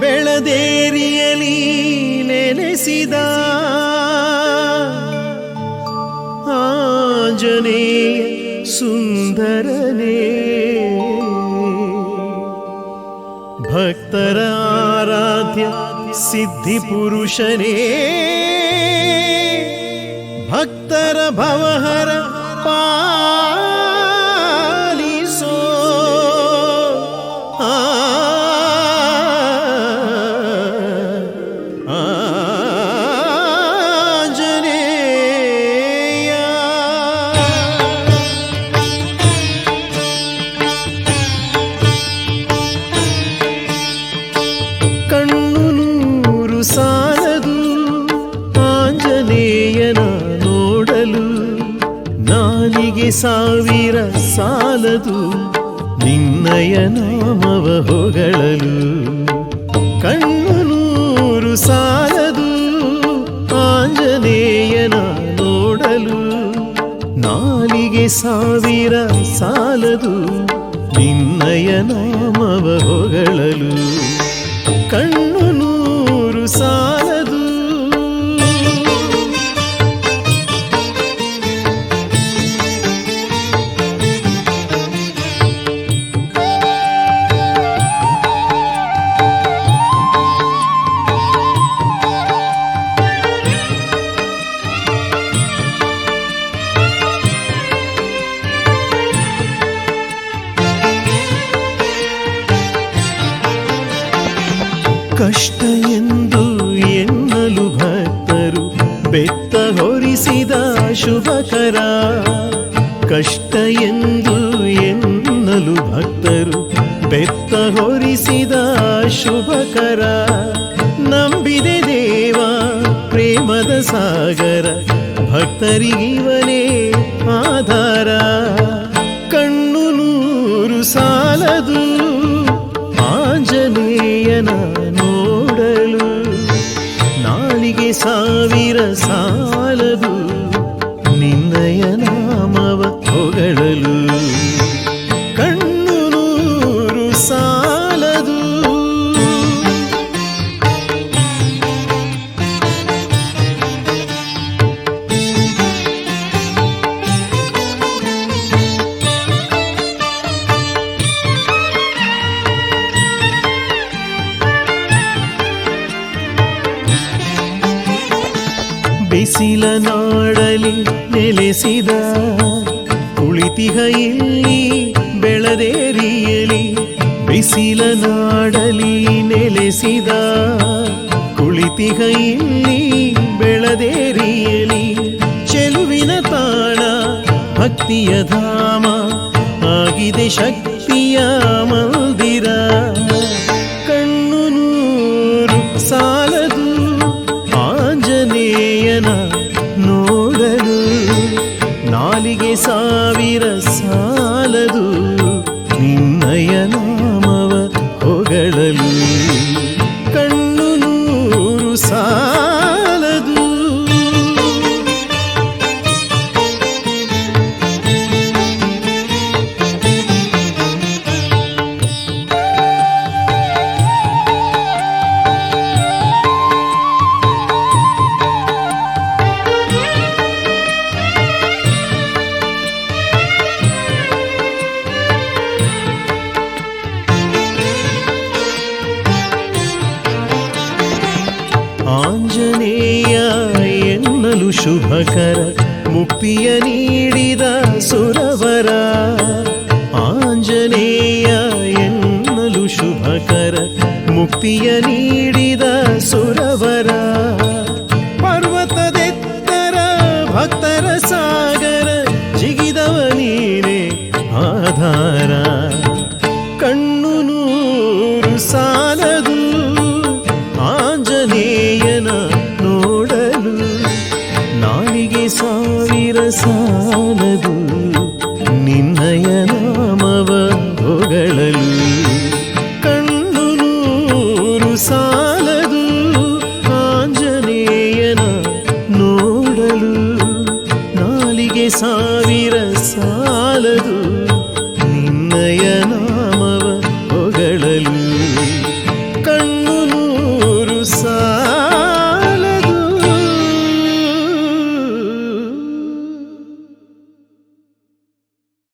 ಬೆಳದೇರಿಯಲಿ ನೆಲೆಸಿದ ಆಂಜನೇಯ ಸುಂದರನೇ, ಭಕ್ತರ ಆರಾಧ್ಯ ಸಿದ್ಧಿ ಪುರುಷನೇ, ಭಕ್ತರ ಭವಹರ ಪಾಲಿಸೋ ಆಂಜನೇಯ. ಕಣ್ಣು ನೂರು ಸಾಲದು ಆಂಜನೇಯನ ನೋಡಲು, ನಾಲಿಗೆ ಸಾವಿರ ಸಾಲದು ನಿನ್ನಯ ನಾಮವ ಹೊಗಳಲು. ಕಣ್ಣು ನೂರು ಸಾಲದು ಆಂಜನೇಯನ ನೋಡಲು, ನಾಲಿಗೆ ಸಾವಿರ ಸಾಲದು ನಿನ್ನಯ ನಾಮವ ಹೊಗಳಲು. ಕಣ್ಣು ನೂರು ಸಾಲದು. ಕಷ್ಟ ಎಂದು ಎನ್ನಲು ಭಕ್ತರು ಬೆತ್ತ ಹೊರಿಸಿದ ಶುಭಕರ, ಕಷ್ಟ ಎಂದು ಎನ್ನಲು ಭಕ್ತರು ಬೆತ್ತ ಹೊರಿಸಿದ ಶುಭಕರ. ನಂಬಿದೆ ದೇವ ಪ್ರೇಮದ ಸಾಗರ, ಭಕ್ತರಿಗಿವನೇ ಆಧಾರ. ಕಣ್ಣು ನೂರು ಸಾಲದು ಆಂಜನೇಯನ ನೋಡಲು, ನಾಲಿಗೆ ಸಾವಿರ ಸಾಲದು ನಿನ್ನಯ ನಾಮವ ಹೊಗಳಲು. ಕಣ್ಣು ನೂರು ಸಾಲದು. ಬಿಸಿಲ ನಾಡಲಿ ನೆಲೆಸಿದ ಕುಳಿತಿಹ ಇಲ್ಲಿ ಬೆಳದೇರಿಯಲಿ, ಬಿಸಿಲ ನಾಡಲಿ ನೆಲೆಸಿದ ಕುಳಿತಿಹ ಇಲ್ಲಿ ಬೆಳದೇರಿಯಲಿ. ಚೆಲುವಿನ ತಾಣ ಭಕ್ತಿಯ ಧಾಮ ಆಗಿದೆ ಶಕ್ತಿಯ ಮಂದಿರ. ಕಣ್ಣು ನೂರು ಸಾಲದು ಆಂಜನೇಯನ ನೋಡಲು, ನಾಲಿಗೆ ಸಾವಿರ ಸಾಲದು ನಿನ್ನಯ ನಾಮವ ಹೊಗಳಲು. ಕಣ್ಣು ನೂರು ಸಾಲದು. ಆಂಜನೇಯ ಎನ್ನಲು ಶುಭಕರ, ಮುಕ್ತಿಯ ನೀಡಿದ ಸುರವರ. ಆಂಜನೇಯ ಎನ್ನಲು ಶುಭಕರ, ಮುಕ್ತಿಯ ನೀಡಿದ ಸುರವರ.